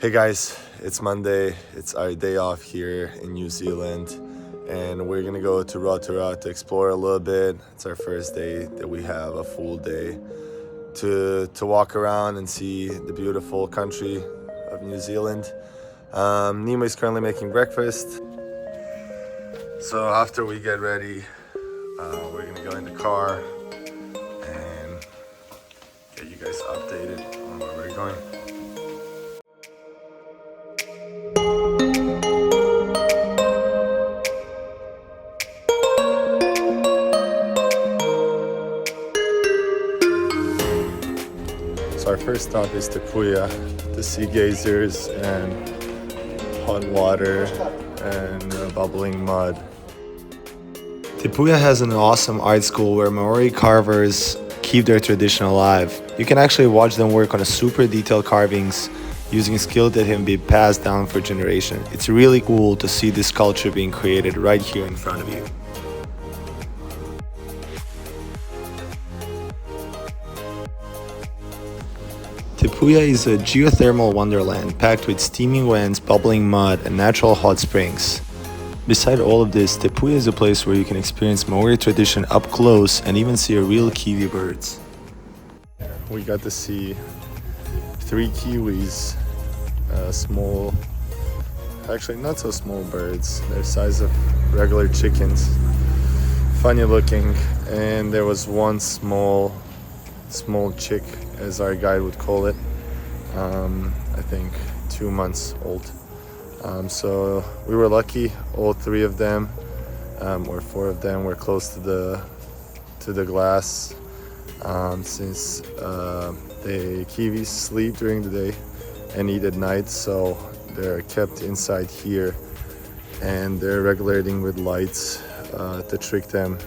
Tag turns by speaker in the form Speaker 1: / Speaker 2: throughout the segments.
Speaker 1: Hey guys, it's Monday. It's our day off here in New Zealand, and we're gonna go to Rotorua to explore a little bit. It's our first day that we have a full day to walk around and see the beautiful country of New Zealand. Nima is currently making breakfast, so after we get ready, we're gonna go in the car and get you guys updated on where we're going. So our first stop is Te Puia to see geysers and hot water and bubbling mud. Te Puia has an awesome art school where Maori carvers keep their tradition alive. You can actually watch them work on a super detailed carvings using skill that can be passed down for generations. It's really cool to see this culture being created right here in front of you. Te Puia is a geothermal wonderland packed with steaming winds, bubbling mud, and natural hot springs. Beside all of this, Te Puia is a place where you can experience Maori tradition up close and even see a real kiwi birds. We got to see 3 kiwis, small, actually not so small birds. They're the size of regular chickens, funny looking, and there was one small chick, as our guide would call it. I think 2 months old. So we were lucky. All 3 of them, or 4 of them, were close to the glass. Since the kiwis sleep during the day and eat at night, so they're kept inside here, and they're regulating with lights to trick them,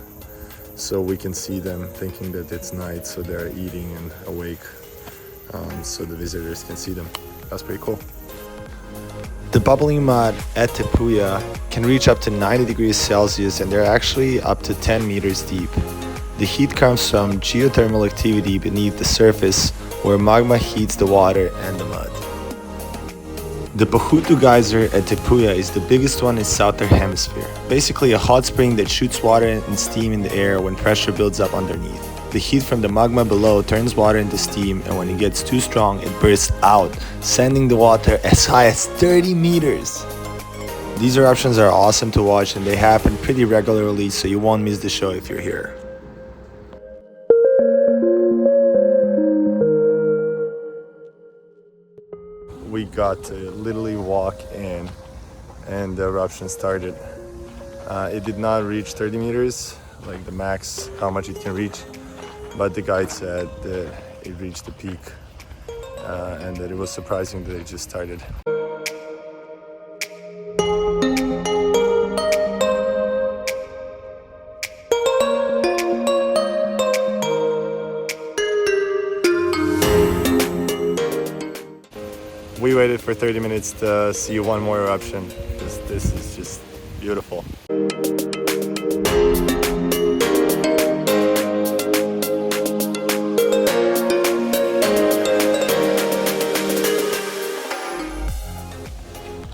Speaker 1: so we can see them thinking that it's night, so they're eating and awake, so the visitors can see them. That's pretty cool. The bubbling mud at Te Puia can reach up to 90 degrees Celsius, and they're actually up to 10 meters deep. The heat comes from geothermal activity beneath the surface, where magma heats the water and the mud. The Geyser at Te Puia is the biggest one in Southern Hemisphere. Basically a hot spring that shoots water and steam in the air when pressure builds up underneath. The heat from the magma below turns water into steam, and when it gets too strong, it bursts out, sending the water as high as 30 meters. These eruptions are awesome to watch, and they happen pretty regularly, so you won't miss the show if you're here. We got to literally walk in, and the eruption started. It did not reach 30 meters, like the max, how much it can reach, but the guide said that it reached the peak, and that it was surprising that it just started. We waited for 30 minutes to see one more eruption, because this is just beautiful.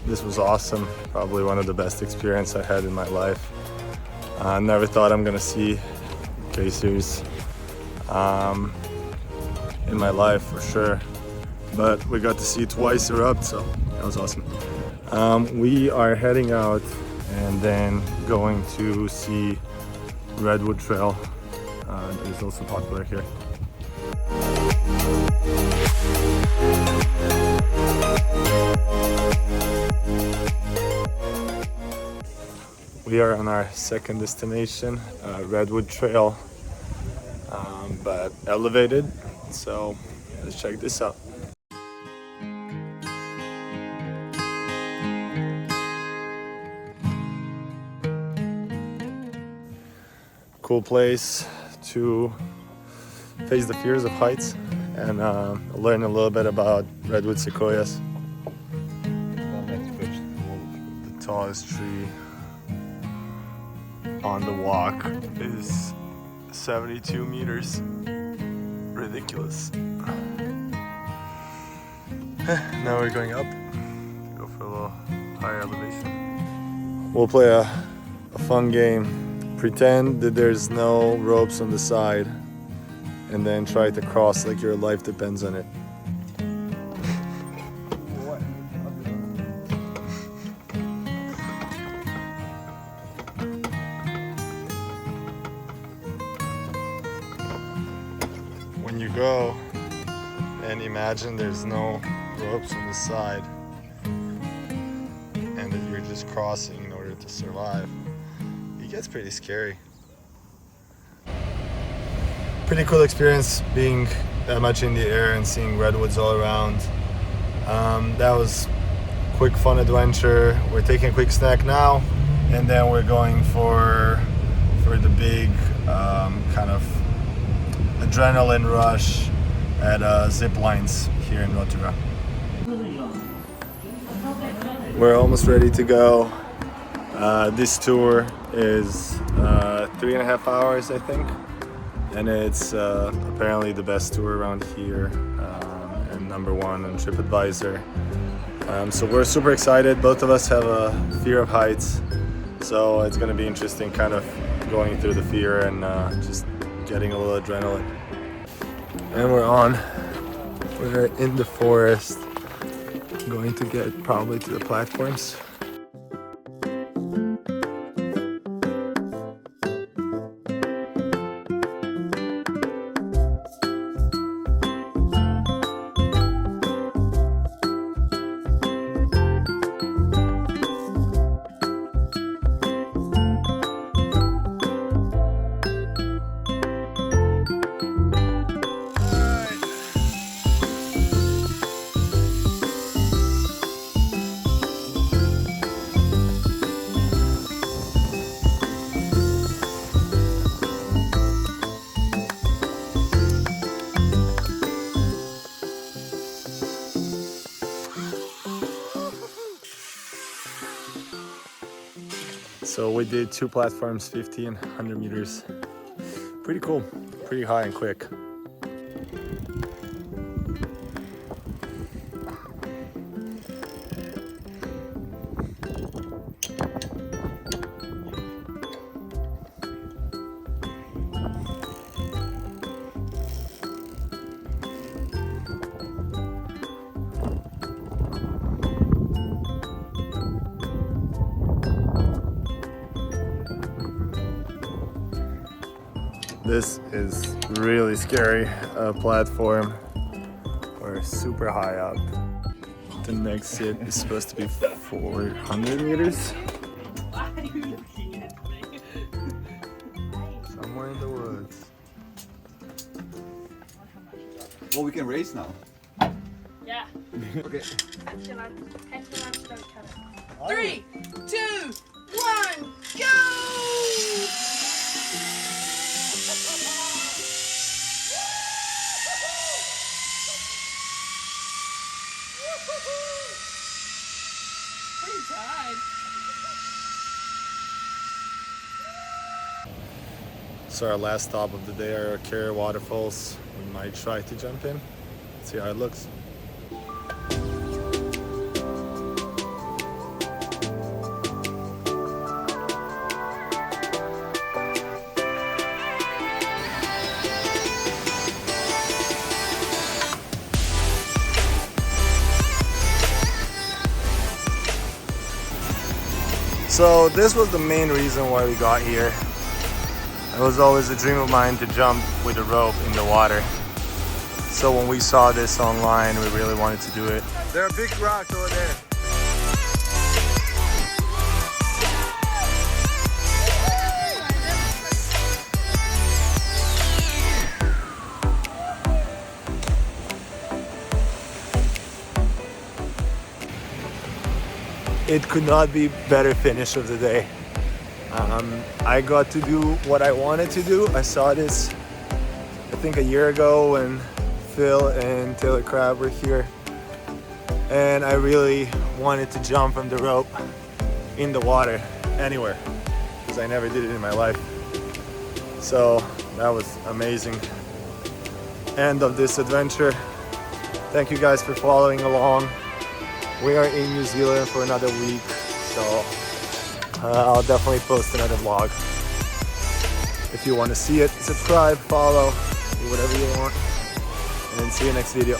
Speaker 1: This was awesome, probably one of the best experiences I had in my life. I never thought I'm gonna see geysers in my life, for sure. But we got to see it twice erupt, so that was awesome. We are heading out and then going to see Redwood Trail that is also popular here. We are on our second destination, Redwood Trail, but elevated, so let's check this out. Cool place to face the fears of heights and learn a little bit about redwood sequoias. The tallest tree on the walk is 72 meters. Ridiculous. Now we're going up. for a little higher elevation. We'll play a fun game. Pretend that there's no ropes on the side and then try to cross like your life depends on it. When you go and imagine there's no ropes on the side and that you're just crossing in order to survive, it gets pretty scary. Pretty cool experience being that much in the air and seeing redwoods all around. That was quick fun adventure. We're taking a quick snack now and then we're going for the big kind of adrenaline rush at zip lines here in Rotorua. We're almost ready to go. This tour is 3.5 hours, I think, and it's apparently the best tour around here and #1 on TripAdvisor. So we're super excited. Both of us have a fear of heights, so it's going to be interesting kind of going through the fear and just getting a little adrenaline. And we're in the forest, going to get probably to the platforms. So we did 2 platforms, 50 and 100 meters. Pretty cool, pretty high and quick. This is really scary platform. We're super high up. The next sit is supposed to be 400 meters. Somewhere in the woods.
Speaker 2: Well, we can race now.
Speaker 3: Yeah.
Speaker 2: Okay.
Speaker 3: After lunch don't cut it. 3, 2, 1, go! Pretty tired.
Speaker 1: So our last stop of the day are Okere waterfalls. We might try to jump in, see how it looks. So this was the main reason why we got here. It was always a dream of mine to jump with a rope in the water. So when we saw this online, we really wanted to do it. There are big rocks over there. It could not be better finish of the day. I got to do what I wanted to do. I saw this, I think a year ago when Phil and Taylor Crabb were here. And I really wanted to jump from the rope in the water, anywhere, because I never did it in my life. So that was amazing. End of this adventure. Thank you guys for following along. We are in New Zealand for another week, so I'll definitely post another vlog. If you want to see it, subscribe, follow, do whatever you want, and then see you next video.